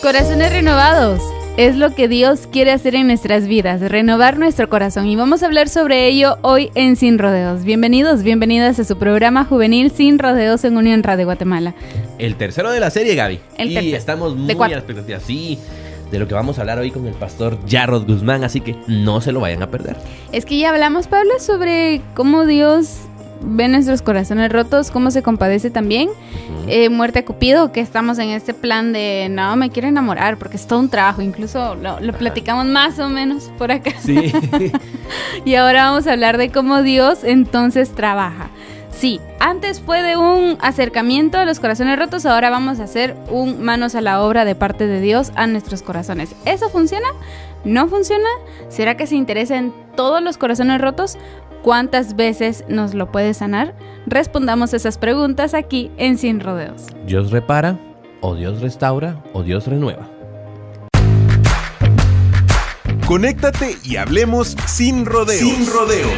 Corazones renovados. Es lo que Dios quiere hacer en nuestras vidas, renovar nuestro corazón. Y vamos a hablar sobre ello hoy en Sin Rodeos. Bienvenidos, bienvenidas a su programa juvenil Sin Rodeos en Unión Radio Guatemala. El tercero de la serie, Gaby. El tercero. Y estamos muy a la expectativa, sí, de lo que vamos a hablar hoy con el pastor Yarrod Guzmán, así que no se lo vayan a perder. Es que ya hablamos, Pablo, sobre cómo Dios ve nuestros corazones rotos, cómo se compadece también. Muerte a Cupido, que estamos en este plan de no, me quiero enamorar, porque es todo un trabajo, incluso lo platicamos más o menos por acá. Sí. Y ahora vamos a hablar de cómo Dios entonces trabaja. Sí, antes fue de un acercamiento a los corazones rotos, ahora vamos a hacer un manos a la obra de parte de Dios a nuestros corazones. ¿Eso funciona? ¿No funciona? ¿Será que se interesa en todos los corazones rotos? ¿Cuántas veces nos lo puede sanar? Respondamos esas preguntas aquí en Sin Rodeos. ¿Dios repara, o Dios restaura, o Dios renueva? Conéctate y hablemos sin rodeos. Sin rodeos.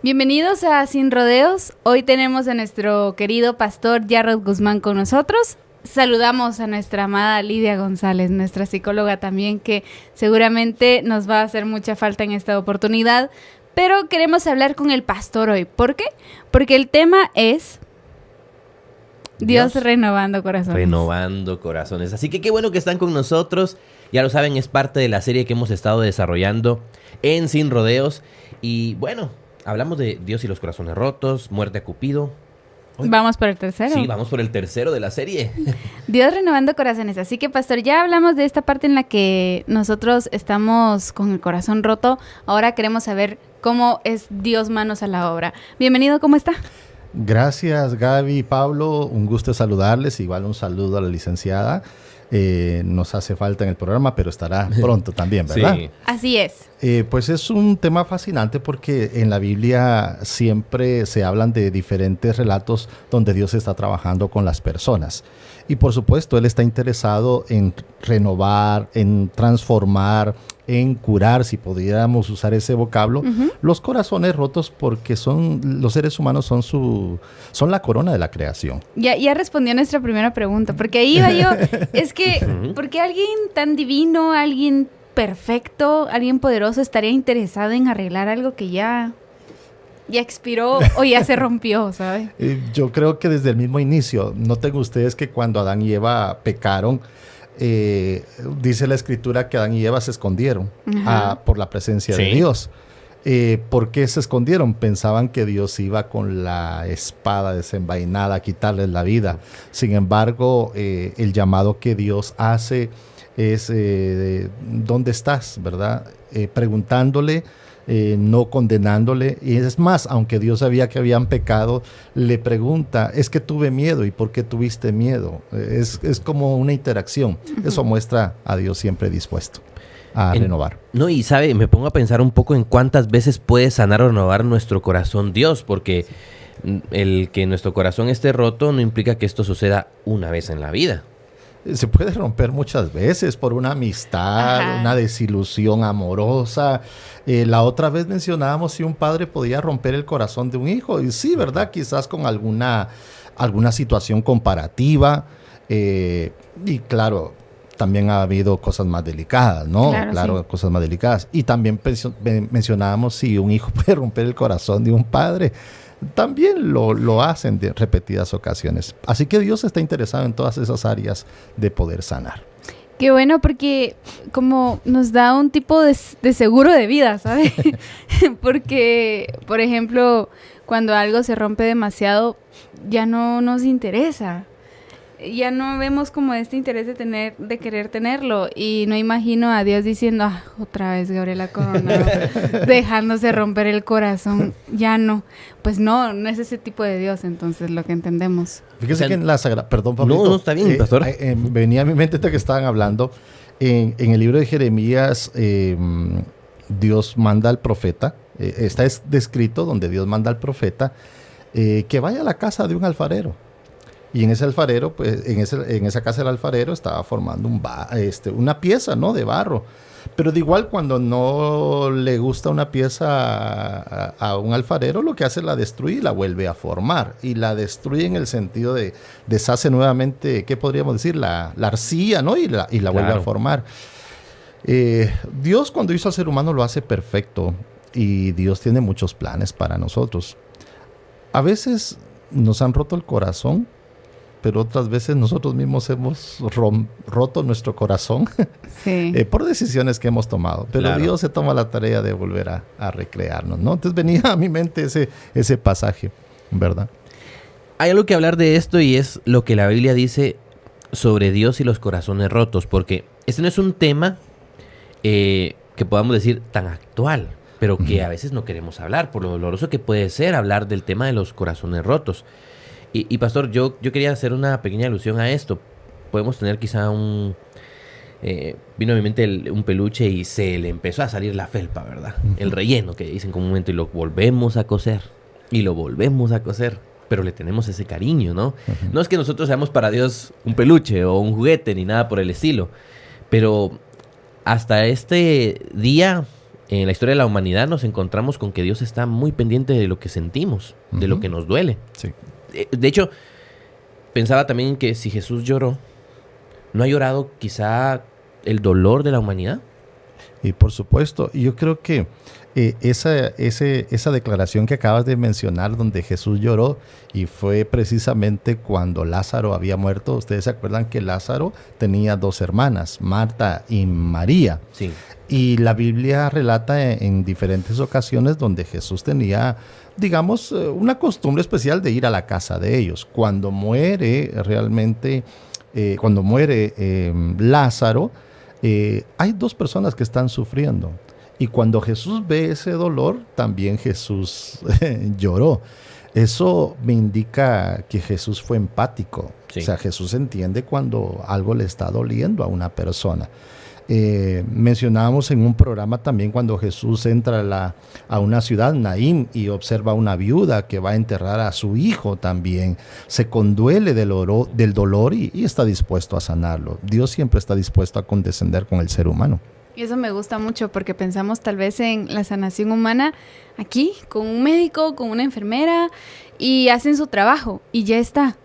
Bienvenidos a Sin Rodeos. Hoy tenemos a nuestro querido pastor Yarrod Guzmán con nosotros. Saludamos a nuestra amada Lidia González, nuestra psicóloga también, que seguramente nos va a hacer mucha falta en esta oportunidad. Pero queremos hablar con el pastor hoy. ¿Por qué? Porque el tema es Dios renovando corazones. Renovando corazones. Así que qué bueno que están con nosotros. Ya lo saben, es parte de la serie que hemos estado desarrollando en Sin Rodeos. Y bueno, hablamos de Dios y los corazones rotos, muerte a Cupido. Vamos por el tercero. Sí, vamos por el tercero de la serie. Dios renovando corazones. Así que, pastor, ya hablamos de esta parte en la que nosotros estamos con el corazón roto. Ahora queremos saber cómo es Dios manos a la obra. Bienvenido, ¿cómo está? Gracias, Gaby y Pablo. Un gusto saludarles. Igual un saludo a la licenciada. Nos hace falta en el programa, pero estará pronto también, ¿verdad? Sí. Así es. Pues es un tema fascinante porque en la Biblia siempre se hablan de diferentes relatos donde Dios está trabajando con las personas. Y por supuesto, Él está interesado en renovar, en transformar, en curar, si pudiéramos usar ese vocablo, los corazones rotos, porque los seres humanos son la corona de la creación. Ya respondió nuestra primera pregunta, porque ahí iba yo. Es que, porque alguien tan divino, alguien perfecto, alguien poderoso estaría interesado en arreglar algo que ya expiró o ya se rompió, ¿sabes? Yo creo que desde el mismo inicio, noten ustedes que cuando Adán y Eva pecaron, dice la escritura que Adán y Eva se escondieron por la presencia de Dios. ¿Por qué se escondieron? Pensaban que Dios iba con la espada desenvainada a quitarles la vida. Sin embargo, el llamado que Dios hace es ¿dónde estás? ¿Verdad? Preguntándole, no condenándole. Y es más, aunque Dios sabía que habían pecado, le pregunta, es que tuve miedo. ¿Y por qué tuviste miedo? Es como una interacción. Eso muestra a Dios siempre dispuesto a renovar. No, y sabe, me pongo a pensar un poco en cuántas veces puede sanar o renovar nuestro corazón Dios, porque el que nuestro corazón esté roto no implica que esto suceda una vez en la vida. Se puede romper muchas veces por una amistad, una desilusión amorosa. La otra vez mencionábamos si un padre podía romper el corazón de un hijo. Y sí, ¿verdad? Quizás con alguna situación comparativa. Y claro, también ha habido cosas más delicadas, ¿no? Claro, sí. Cosas más delicadas. Y también mencionábamos si un hijo puede romper el corazón de un padre. También lo hacen de repetidas ocasiones. Así que Dios está interesado en todas esas áreas de poder sanar. Qué bueno, porque como nos da un tipo de seguro de vida, ¿sabes? Porque, por ejemplo, cuando algo se rompe demasiado, ya no nos interesa. Ya no vemos como este interés de querer tenerlo. Y no imagino a Dios diciendo, otra vez Gabriela Coronado, dejándose romper el corazón. Ya no. Pues no es ese tipo de Dios, entonces, lo que entendemos. Fíjese que en la Sagrada... Perdón, Pablito. No, está bien, pastor. Venía a mi mente que estaban hablando. En el libro de Jeremías, Dios manda al profeta. Está descrito donde Dios manda al profeta que vaya a la casa de un alfarero. Y en ese alfarero, pues en esa casa del alfarero estaba formando una pieza, ¿no? De barro. Pero de igual, cuando no le gusta una pieza a un alfarero, lo que hace es la destruye y la vuelve a formar. Y la destruye en el sentido de deshace nuevamente, ¿qué podríamos decir? La arcilla, ¿no? Y la vuelve a formar. Dios, cuando hizo al ser humano, lo hace perfecto. Y Dios tiene muchos planes para nosotros. A veces nos han roto el corazón, pero otras veces nosotros mismos hemos roto nuestro corazón por decisiones que hemos tomado. Pero claro, Dios se toma la tarea de volver a recrearnos, ¿no? Entonces venía a mi mente ese pasaje, ¿verdad? Hay algo que hablar de esto y es lo que la Biblia dice sobre Dios y los corazones rotos, porque este no es un tema que podamos decir tan actual, pero que a veces no queremos hablar, por lo doloroso que puede ser hablar del tema de los corazones rotos. Y pastor, yo quería hacer una pequeña alusión a esto. Podemos tener quizá vino a mi mente un peluche y se le empezó a salir la felpa, ¿verdad? El relleno que dicen comúnmente, y lo volvemos a coser. Y lo volvemos a coser. Pero le tenemos ese cariño, ¿no? No es que nosotros seamos para Dios un peluche o un juguete ni nada por el estilo. Pero hasta este día, en la historia de la humanidad, nos encontramos con que Dios está muy pendiente de lo que sentimos, de lo que nos duele. Sí. De hecho, pensaba también que si Jesús lloró, ¿no ha llorado quizá el dolor de la humanidad? Y por supuesto, yo creo que esa declaración que acabas de mencionar, donde Jesús lloró, y fue precisamente cuando Lázaro había muerto. Ustedes se acuerdan que Lázaro tenía 2 hermanas, Marta y María. Sí. Y la Biblia relata en diferentes ocasiones donde Jesús tenía, digamos, una costumbre especial de ir a la casa de ellos. Cuando muere Lázaro, hay 2 personas que están sufriendo. Y cuando Jesús ve ese dolor, también Jesús lloró. Eso me indica que Jesús fue empático. Sí. O sea, Jesús entiende cuando algo le está doliendo a una persona. Mencionábamos en un programa también cuando Jesús entra a una ciudad, Naín, y observa a una viuda que va a enterrar a su hijo también. Se conduele del dolor y está dispuesto a sanarlo. Dios siempre está dispuesto a condescender con el ser humano. Y eso me gusta mucho porque pensamos tal vez en la sanación humana aquí, con un médico, con una enfermera, y hacen su trabajo y ya está.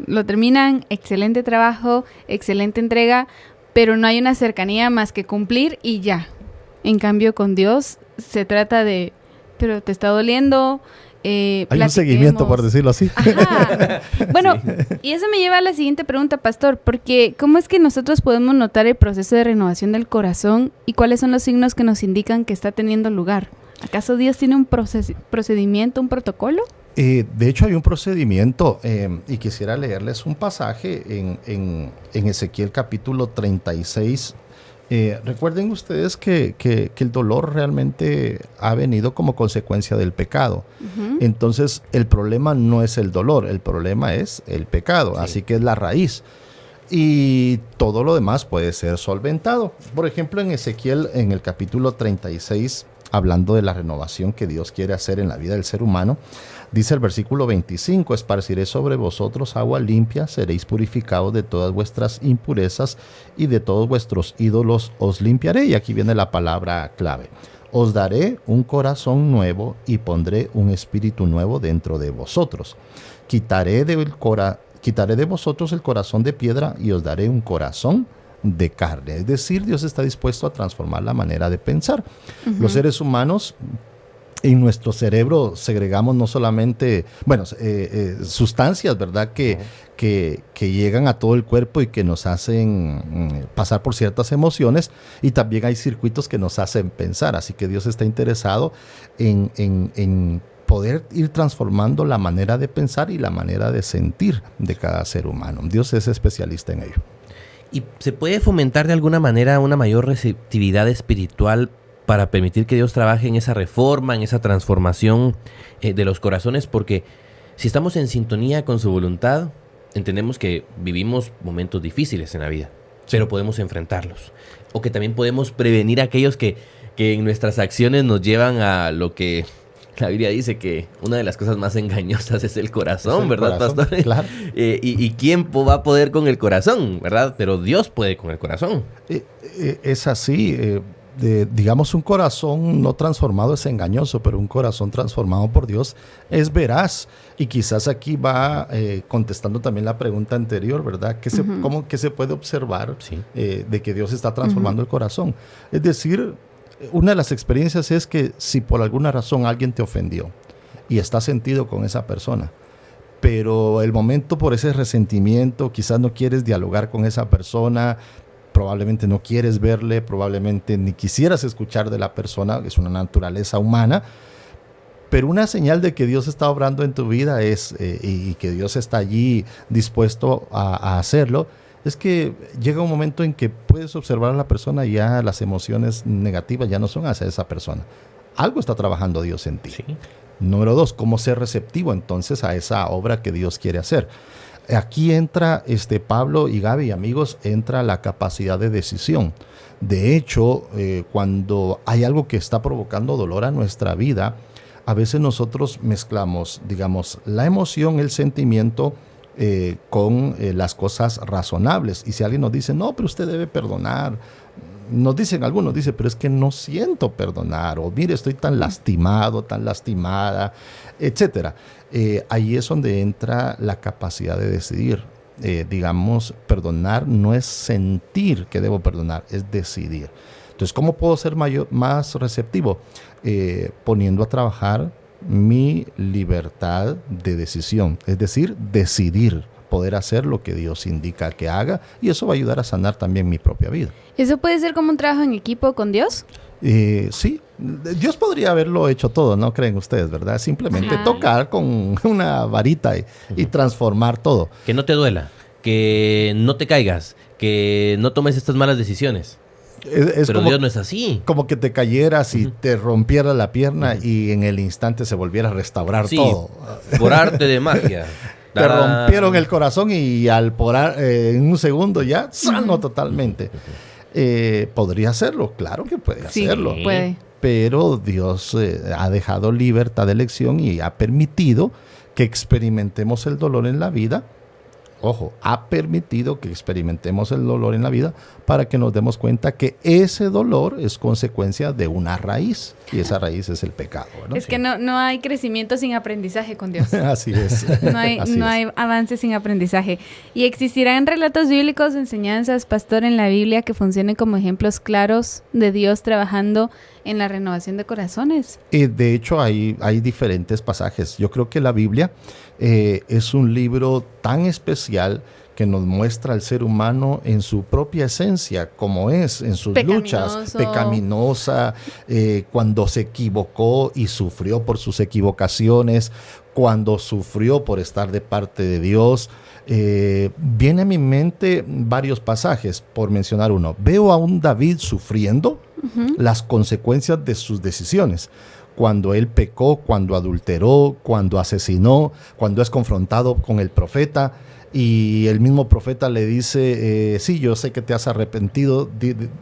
Lo terminan, excelente trabajo, excelente entrega, pero no hay una cercanía más que cumplir y ya. En cambio, con Dios se trata de, pero te está doliendo. Hay un seguimiento, por decirlo así. Ajá. Bueno, sí. Y eso me lleva a la siguiente pregunta, pastor, porque ¿cómo es que nosotros podemos notar el proceso de renovación del corazón y cuáles son los signos que nos indican que está teniendo lugar? ¿Acaso Dios tiene un procedimiento, un protocolo? De hecho, hay un procedimiento y quisiera leerles un pasaje en Ezequiel capítulo 36. Recuerden ustedes que el dolor realmente ha venido como consecuencia del pecado. Uh-huh. Entonces, el problema no es el dolor, el problema es el pecado. Sí. Así que es la raíz. Y todo lo demás puede ser solventado. Por ejemplo, en Ezequiel, en el capítulo 36, hablando de la renovación que Dios quiere hacer en la vida del ser humano, dice el versículo 25, esparciré sobre vosotros agua limpia, seréis purificados de todas vuestras impurezas y de todos vuestros ídolos os limpiaré. Y aquí viene la palabra clave. Os daré un corazón nuevo y pondré un espíritu nuevo dentro de vosotros. Quitaré de vosotros el corazón de piedra y os daré un corazón de carne. Es decir, Dios está dispuesto a transformar la manera de pensar. Uh-huh. Los seres humanos, en nuestro cerebro segregamos no solamente, sustancias, ¿verdad? Que llegan a todo el cuerpo y que nos hacen pasar por ciertas emociones, y también hay circuitos que nos hacen pensar. Así que Dios está interesado en poder ir transformando la manera de pensar y la manera de sentir de cada ser humano. Dios es especialista en ello. ¿Y se puede fomentar de alguna manera una mayor receptividad espiritual para permitir que Dios trabaje en esa reforma, en esa transformación de los corazones? Porque si estamos en sintonía con su voluntad, entendemos que vivimos momentos difíciles en la vida, pero podemos enfrentarlos. O que también podemos prevenir aquellos que en nuestras acciones nos llevan a lo que La Biblia dice que una de las cosas más engañosas es el corazón, ¿verdad, corazón, pastor? claro. ¿Y quién va a poder con el corazón, verdad? Pero Dios puede con el corazón. Es así. Digamos, un corazón no transformado es engañoso, pero un corazón transformado por Dios es veraz. Y quizás aquí va contestando también la pregunta anterior, ¿verdad? ¿Qué se puede observar de que Dios está transformando el corazón? Es decir, una de las experiencias es que si por alguna razón alguien te ofendió y estás sentido con esa persona, pero el momento por ese resentimiento, quizás no quieres dialogar con esa persona, probablemente no quieres verle, probablemente ni quisieras escuchar de la persona, es una naturaleza humana, pero una señal de que Dios está obrando en tu vida y que Dios está allí dispuesto a hacerlo, es que llega un momento en que puedes observar a la persona y ya las emociones negativas ya no son hacia esa persona. Algo está trabajando Dios en ti. Sí. Número 2, cómo ser receptivo entonces a esa obra que Dios quiere hacer. Aquí entra Pablo y Gaby, amigos, entra la capacidad de decisión. De hecho, cuando hay algo que está provocando dolor a nuestra vida, a veces nosotros mezclamos, digamos, la emoción, el sentimiento con las cosas razonables. Y si alguien nos dice, no, pero usted debe perdonar, nos dicen algunos, pero es que no siento perdonar, o mire, estoy tan lastimado, tan lastimada, etcétera. Ahí es donde entra la capacidad de decidir. Digamos, perdonar no es sentir que debo perdonar, es decidir. Entonces, ¿cómo puedo ser más receptivo? Poniendo a trabajar mi libertad de decisión, es decir, decidir, poder hacer lo que Dios indica que haga, y eso va a ayudar a sanar también mi propia vida. ¿Eso puede ser como un trabajo en equipo con Dios? Sí, Dios podría haberlo hecho todo, ¿no creen ustedes, verdad? Simplemente tocar con una varita y transformar todo. Que no te duela, que no te caigas, que no tomes estas malas decisiones. Pero Dios no es así. Como que te cayeras y te rompiera la pierna y en el instante se volviera a restaurar todo. Por arte de magia. Te rompieron el corazón y en un segundo ya sano totalmente. ¿Podría hacerlo? Claro que puede hacerlo. Puede. Pero Dios ha dejado libertad de elección y ha permitido que experimentemos el dolor en la vida. Ojo, ha permitido que experimentemos el dolor en la vida para que nos demos cuenta que ese dolor es consecuencia de una raíz, y esa raíz es el pecado, ¿no? Es que no hay crecimiento sin aprendizaje con Dios. Así es. No hay avance sin aprendizaje. ¿Y existirán relatos bíblicos, enseñanzas, pastor, en la Biblia que funcionen como ejemplos claros de Dios trabajando en la renovación de corazones? De hecho, hay diferentes pasajes. Yo creo que la Biblia es un libro tan especial que nos muestra al ser humano en su propia esencia, como es, en sus luchas, pecaminosa, cuando se equivocó y sufrió por sus equivocaciones, cuando sufrió por estar de parte de Dios. Viene a mi mente varios pasajes, por mencionar uno. Veo a un David sufriendo las consecuencias de sus decisiones. Cuando él pecó, cuando adulteró, cuando asesinó, cuando es confrontado con el profeta y el mismo profeta le dice, sí, yo sé que te has arrepentido,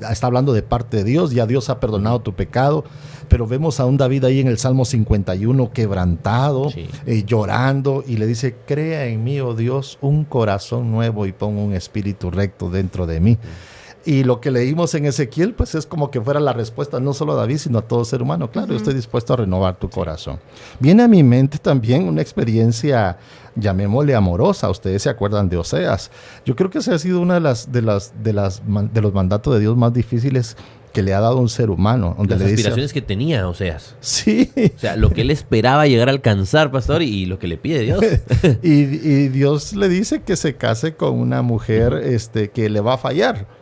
está hablando de parte de Dios, ya Dios ha perdonado tu pecado, pero vemos a un David ahí en el Salmo 51 quebrantado, llorando, y le dice, crea en mí, oh Dios, un corazón nuevo y pon un espíritu recto dentro de mí. Y lo que leímos en Ezequiel, pues es como que fuera la respuesta no solo a David, sino a todo ser humano. Claro, yo estoy dispuesto a renovar tu corazón. Viene a mi mente también una experiencia, llamémosle amorosa. Ustedes se acuerdan de Oseas. Yo creo que ese ha sido uno de los mandatos de Dios más difíciles que le ha dado un ser humano. Donde las le aspiraciones dice, que tenía Oseas. Sí. O sea, lo que él esperaba llegar a alcanzar, pastor, y lo que le pide Dios. y Dios le dice que se case con una mujer que le va a fallar.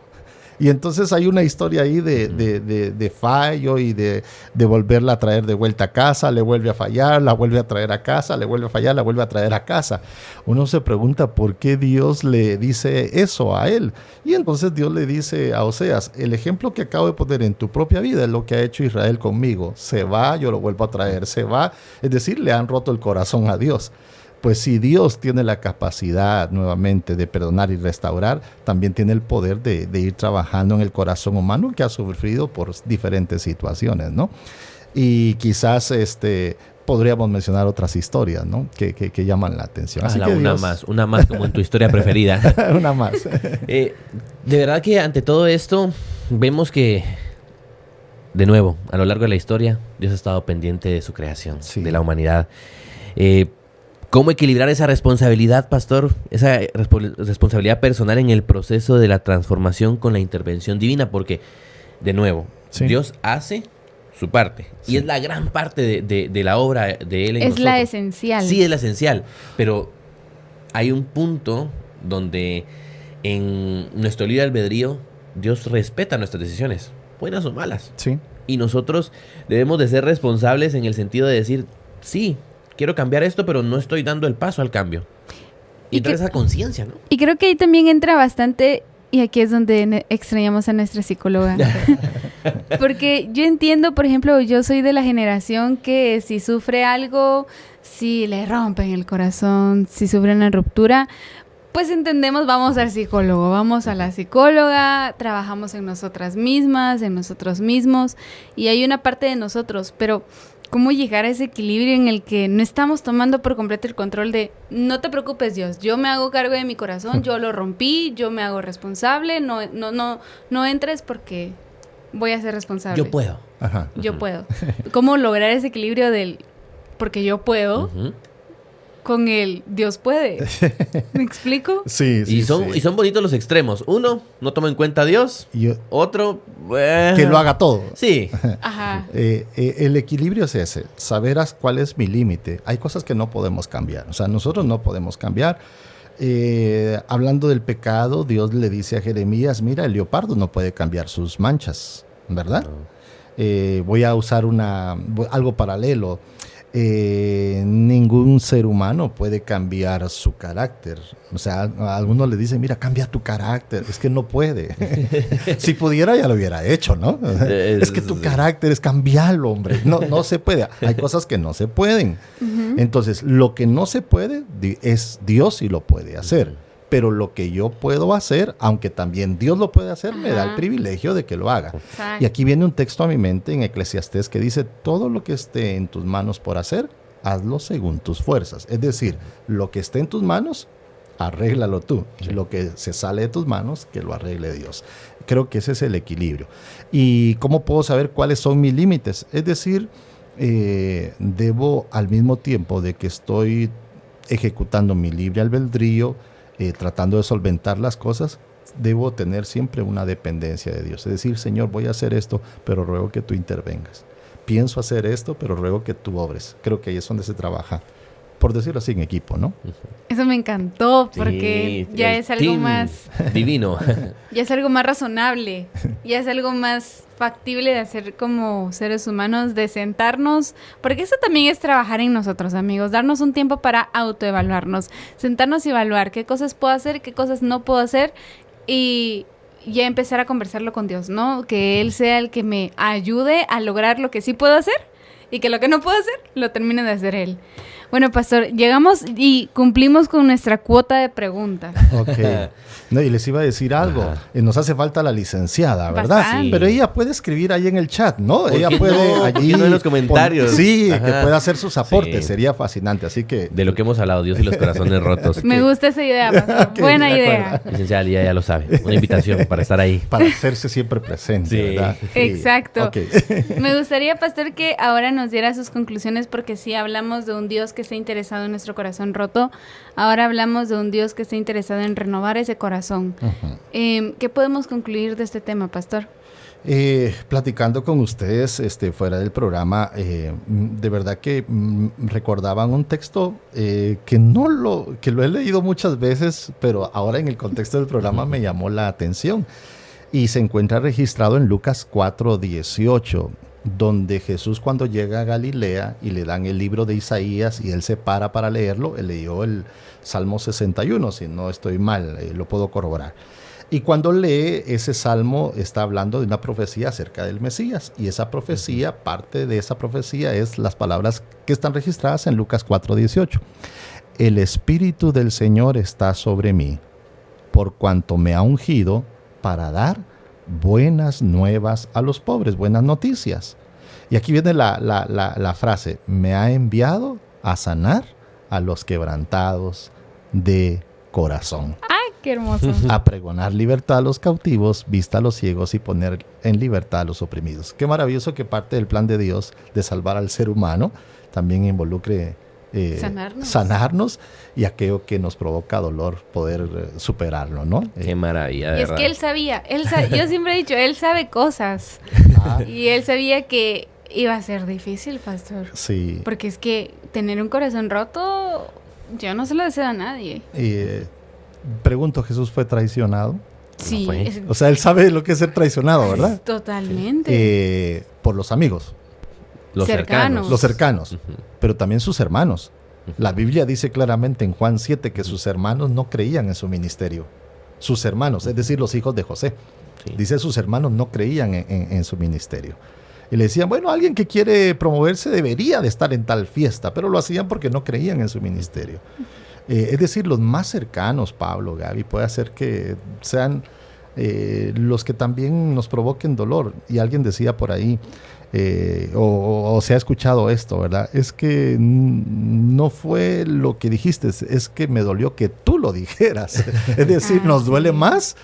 Y entonces hay una historia ahí de fallo y de volverla a traer de vuelta a casa, le vuelve a fallar, la vuelve a traer a casa, le vuelve a fallar, la vuelve a traer a casa. Uno se pregunta por qué Dios le dice eso a él. Y entonces Dios le dice a Oseas, el ejemplo que acabo de poner en tu propia vida es lo que ha hecho Israel conmigo. Se va, yo lo vuelvo a traer, se va. Es decir, le han roto el corazón a Dios. Pues si Dios tiene la capacidad nuevamente de perdonar y restaurar, también tiene el poder de ir trabajando en el corazón humano que ha sufrido por diferentes situaciones, ¿no? Y quizás podríamos mencionar otras historias, ¿no? Que llaman la atención. Así que una más como en tu historia preferida. Una más. De verdad que ante todo esto vemos que, de nuevo, a lo largo de la historia, Dios ha estado pendiente de su creación, sí, de la humanidad. ¿Cómo equilibrar esa responsabilidad, pastor? Esa responsabilidad personal en el proceso de la transformación con la intervención divina, porque, de nuevo, sí, Dios hace su parte, sí, y es la gran parte de la obra de Él en nosotros. Es la esencial. Sí, es la esencial, pero hay un punto donde en nuestro libre albedrío Dios respeta nuestras decisiones, buenas o malas. Sí. Y nosotros debemos de ser responsables en el sentido de decir, sí, quiero cambiar esto, pero no estoy dando el paso al cambio. Y entrar esa conciencia, ¿no? Y creo que ahí también entra bastante, y aquí es donde extrañamos a nuestra psicóloga. Porque yo entiendo, por ejemplo, yo soy de la generación que si sufre algo, si le rompen el corazón, si sufre una ruptura, pues entendemos, vamos al psicólogo, vamos a la psicóloga, trabajamos en nosotras mismas, en nosotros mismos, y hay una parte de nosotros, pero ¿cómo llegar a ese equilibrio en el que no estamos tomando por completo el control de no te preocupes, Dios, yo me hago cargo de mi corazón, yo lo rompí, yo me hago responsable, no entres porque voy a ser responsable. Yo puedo. Ajá. Yo puedo. ¿Cómo lograr ese equilibrio del porque yo puedo con el Dios puede? ¿Me explico? Sí, sí. Y son bonitos los extremos. Uno, no toma en cuenta a Dios. Otro, que lo haga todo. Sí. Ajá. El equilibrio es ese, saber cuál es mi límite. Hay cosas que no podemos cambiar, o sea, nosotros no podemos cambiar. Hablando del pecado, Dios le dice a Jeremías, mira, el leopardo no puede cambiar sus manchas, ¿verdad? No. Voy a usar algo paralelo. Ningún ser humano puede cambiar su carácter. O sea, a algunos le dicen, mira, cambia tu carácter. Es que no puede. Si pudiera, ya lo hubiera hecho, ¿no? Es que tu carácter es cambiarlo, hombre. No se puede. Hay cosas que no se pueden. Entonces, lo que no se puede es Dios y lo puede hacer. Pero lo que yo puedo hacer, aunque también Dios lo puede hacer, me da el privilegio de que lo haga. Exacto. Y aquí viene un texto a mi mente en Eclesiastés que dice, todo lo que esté en tus manos por hacer, hazlo según tus fuerzas. Es decir, lo que esté en tus manos, arréglalo tú. Sí. Lo que se sale de tus manos, que lo arregle Dios. Creo que ese es el equilibrio. ¿Y cómo puedo saber cuáles son mis límites? Es decir, debo al mismo tiempo de que estoy ejecutando mi libre albedrío, tratando de solventar las cosas, debo tener siempre una dependencia de Dios. Es decir, Señor, voy a hacer esto, pero ruego que tú intervengas. Pienso hacer esto, pero ruego que tú obres. Creo que ahí es donde se trabaja, por decirlo así, en equipo, ¿no? Eso me encantó, porque sí, ya es algo más divino. Ya es algo más razonable, ya es algo más factible de hacer como seres humanos, de sentarnos, porque eso también es trabajar en nosotros, amigos, darnos un tiempo para autoevaluarnos, sentarnos y evaluar qué cosas puedo hacer, qué cosas no puedo hacer, y ya empezar a conversarlo con Dios, ¿no? Que Él sea el que me ayude a lograr lo que sí puedo hacer, y que lo que no puedo hacer, lo termine de hacer Él. Bueno, pastor, llegamos y cumplimos con nuestra cuota de preguntas. Ok. No, y les iba a decir algo. Nos hace falta la licenciada, ¿verdad? Sí. Pero ella puede escribir ahí en el chat, ¿no? Ella puede allí en los comentarios. Sí, que pueda hacer sus aportes. Sí. Sería fascinante. Así que de lo que hemos hablado, Dios y los corazones rotos. Okay. Me gusta esa idea, pastor. Okay, buena idea. Licenciada, ya lo sabe. Una invitación para estar ahí. Para hacerse siempre presente, sí. ¿Verdad? Sí. Exacto. Okay. Me gustaría, pastor, que ahora nos diera sus conclusiones, porque sí hablamos de un Dios que está interesado en nuestro corazón roto. Ahora hablamos de un Dios que está interesado en renovar ese corazón. ¿Qué podemos concluir de este tema, pastor? Platicando con ustedes fuera del programa, de verdad que recordaban un texto que lo he leído muchas veces, pero ahora en el contexto del programa me llamó la atención, y se encuentra registrado en Lucas 4:18, donde Jesús, cuando llega a Galilea y le dan el libro de Isaías y él se para leerlo, él leyó el Salmo 61, si no estoy mal, lo puedo corroborar. Y cuando lee ese salmo, está hablando de una profecía acerca del Mesías, y esa profecía, parte de esa profecía es las palabras que están registradas en Lucas 4:18. El Espíritu del Señor está sobre mí, por cuanto me ha ungido para dar buenas nuevas a los pobres, buenas noticias. Y aquí viene la frase, me ha enviado a sanar a los quebrantados de corazón. ¡Ay, qué hermoso! A pregonar libertad a los cautivos, vista a los ciegos y poner en libertad a los oprimidos. Qué maravilloso que parte del plan de Dios de salvar al ser humano también involucre sanarnos y aquello que nos provoca dolor, poder superarlo, ¿no? Qué maravilla, Y es que él sabía, yo siempre he dicho, él sabe cosas. Y él sabía que iba a ser difícil, pastor. Sí. Porque es que tener un corazón roto, yo no se lo deseo a nadie. Pregunto, ¿Jesús fue traicionado? Sí. O sea, él sabe lo que es ser traicionado, ¿verdad? Totalmente. Por los amigos. Los cercanos. Los cercanos, pero también sus hermanos. La Biblia dice claramente en Juan 7 que sus hermanos no creían en su ministerio. Sus hermanos, es decir, los hijos de José. Sí. Dice sus hermanos no creían en su ministerio. Y le decían, bueno, alguien que quiere promoverse debería de estar en tal fiesta, pero lo hacían porque no creían en su ministerio. Es decir, los más cercanos, Pablo, Gaby, puede hacer que sean los que también nos provoquen dolor. Y alguien decía por ahí, o se ha escuchado esto, ¿verdad? Es que no fue lo que dijiste, es que me dolió que tú lo dijeras. Es decir, nos duele más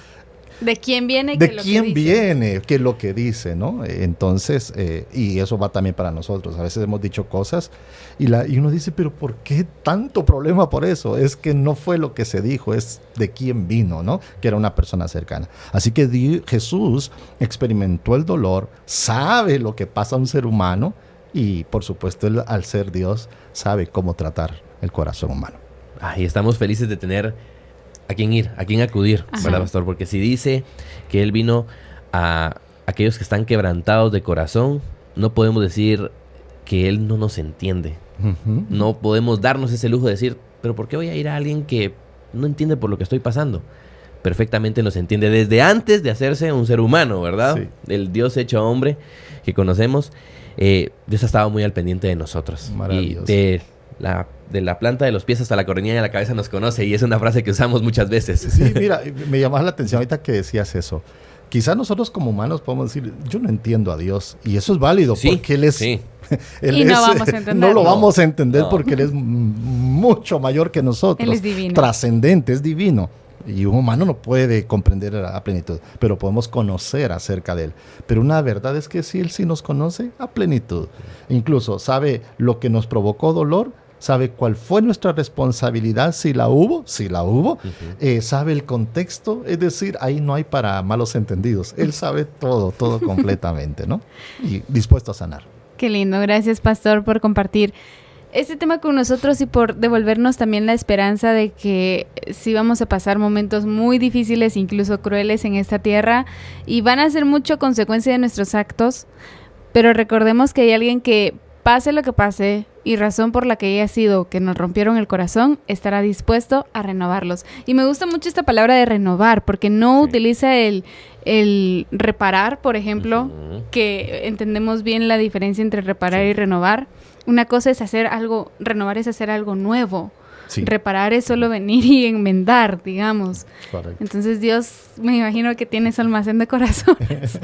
¿de quién viene que de quién viene que lo que dice, ¿no? Entonces, y eso va también para nosotros. A veces hemos dicho cosas y uno dice, pero ¿por qué tanto problema por eso? Es que no fue lo que se dijo, es de quién vino, ¿no? Que era una persona cercana. Así que Jesús experimentó el dolor, sabe lo que pasa a un ser humano y, por supuesto, él, al ser Dios, sabe cómo tratar el corazón humano. Y estamos felices de tener a quién ir, a quién acudir, ¿verdad, pastor? Porque si dice que él vino a aquellos que están quebrantados de corazón, no podemos decir que él no nos entiende. Uh-huh. No podemos darnos ese lujo de decir, pero ¿por qué voy a ir a alguien que no entiende por lo que estoy pasando? Perfectamente nos entiende desde antes de hacerse un ser humano, ¿verdad? Sí. El Dios hecho hombre que conocemos, Dios ha estado muy al pendiente de nosotros. Maravilloso. Y de la planta de los pies hasta la coronilla de la cabeza nos conoce, y es una frase que usamos muchas veces. Sí, mira, me llamaba la atención ahorita que decías eso. Quizás nosotros como humanos podemos decir, yo no entiendo a Dios, y eso es válido, sí, porque Él es... Sí. Él y no vamos a entender. No lo vamos a entender porque Él es mucho mayor que nosotros. Él es divino. Trascendente, es divino. Y un humano no puede comprender a plenitud, pero podemos conocer acerca de Él. Pero una verdad es que sí, Él sí nos conoce a plenitud. Incluso sabe lo que nos provocó dolor, sabe cuál fue nuestra responsabilidad, si la hubo, uh-huh. Sabe el contexto, es decir, ahí no hay para malos entendidos. Él sabe todo completamente, ¿no? Y dispuesto a sanar. Qué lindo, gracias, pastor, por compartir este tema con nosotros y por devolvernos también la esperanza de que sí vamos a pasar momentos muy difíciles, incluso crueles en esta tierra, y van a ser mucho consecuencia de nuestros actos, pero recordemos que hay alguien que, pase lo que pase, y razón por la que haya sido que nos rompieron el corazón, estará dispuesto a renovarlos. Y me gusta mucho esta palabra de renovar, porque no utiliza el reparar, por ejemplo, uh-huh. que entendemos bien la diferencia entre reparar y renovar. Una cosa es hacer algo, renovar es hacer algo nuevo. Sí. Reparar es solo venir y enmendar, digamos. Correcto. Entonces Dios, me imagino que tiene su almacén de corazones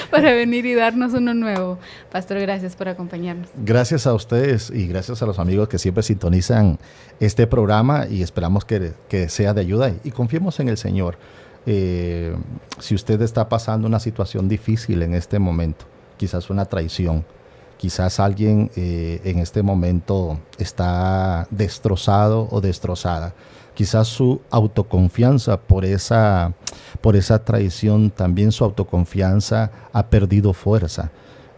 para venir y darnos uno nuevo. Pastor, gracias por acompañarnos. Gracias a ustedes y gracias a los amigos que siempre sintonizan este programa, y esperamos que sea de ayuda y confiemos en el Señor. Si usted está pasando una situación difícil en este momento, quizás una traición, quizás alguien en este momento está destrozado o destrozada. Quizás su autoconfianza por esa traición, también su autoconfianza ha perdido fuerza.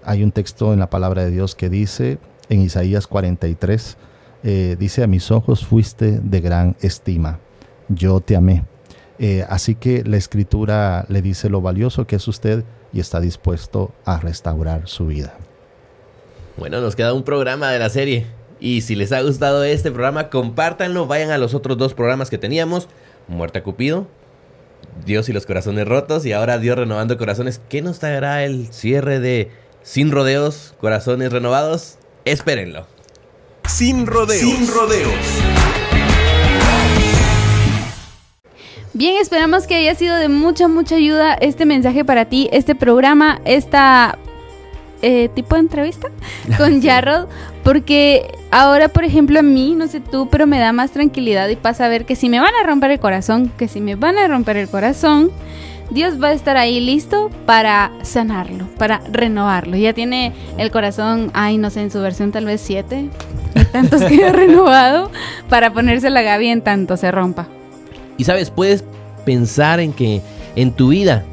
Hay un texto en la palabra de Dios que dice, en Isaías 43, dice, a mis ojos fuiste de gran estima, yo te amé. Así que la Escritura le dice lo valioso que es usted y está dispuesto a restaurar su vida. Bueno, nos queda un programa de la serie. Y si les ha gustado este programa, compártanlo. Vayan a los otros 2 programas que teníamos. Muerte a Cupido, Dios y los corazones rotos. Y ahora Dios renovando corazones. ¿Qué nos traerá el cierre de Sin Rodeos, Corazones Renovados? Espérenlo. Sin Rodeos. Sin Rodeos. Bien, esperamos que haya sido de mucha ayuda este mensaje para ti, este programa, esta tipo de entrevista con Jarrod, porque ahora, por ejemplo, a mí, no sé tú, pero me da más tranquilidad y paz saber que si me van a romper el corazón, Dios va a estar ahí listo para sanarlo, para renovarlo. Ya tiene el corazón, no sé, en su versión tal vez 7, de tantos que ha renovado, para ponérsela a Gaby en tanto se rompa. Y sabes, puedes pensar en que en tu vida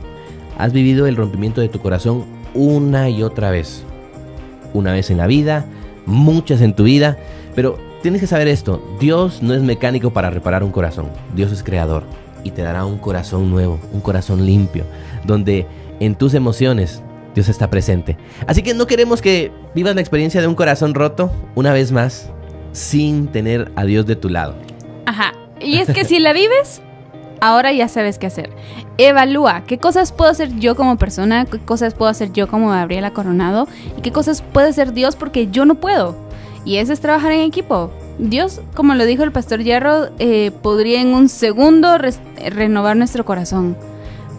has vivido el rompimiento de tu corazón una y otra vez. Una vez en la vida, muchas en tu vida, pero tienes que saber esto: Dios no es mecánico para reparar un corazón. Dios es creador y te dará un corazón nuevo, un corazón limpio, donde en tus emociones Dios está presente. Así que no queremos que vivas la experiencia de un corazón roto una vez más sin tener a Dios de tu lado. Ajá, y es que si la vives, ahora ya sabes qué hacer. Evalúa qué cosas puedo hacer yo como persona, qué cosas puedo hacer yo como Gabriela Coronado y qué cosas puede hacer Dios porque yo no puedo. Y eso es trabajar en equipo. Dios, como lo dijo el pastor Jarrod, podría en un segundo renovar nuestro corazón.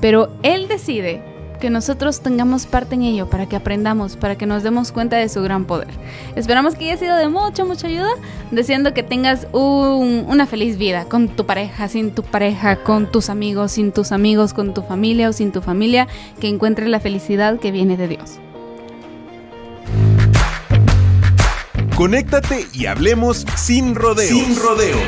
Pero Él decide que nosotros tengamos parte en ello, para que aprendamos, para que nos demos cuenta de su gran poder. Esperamos que haya sido de mucha ayuda, deseando que tengas una feliz vida con tu pareja, sin tu pareja, con tus amigos, sin tus amigos, con tu familia o sin tu familia, que encuentres la felicidad que viene de Dios. Conéctate y hablemos sin rodeos. Sin rodeos.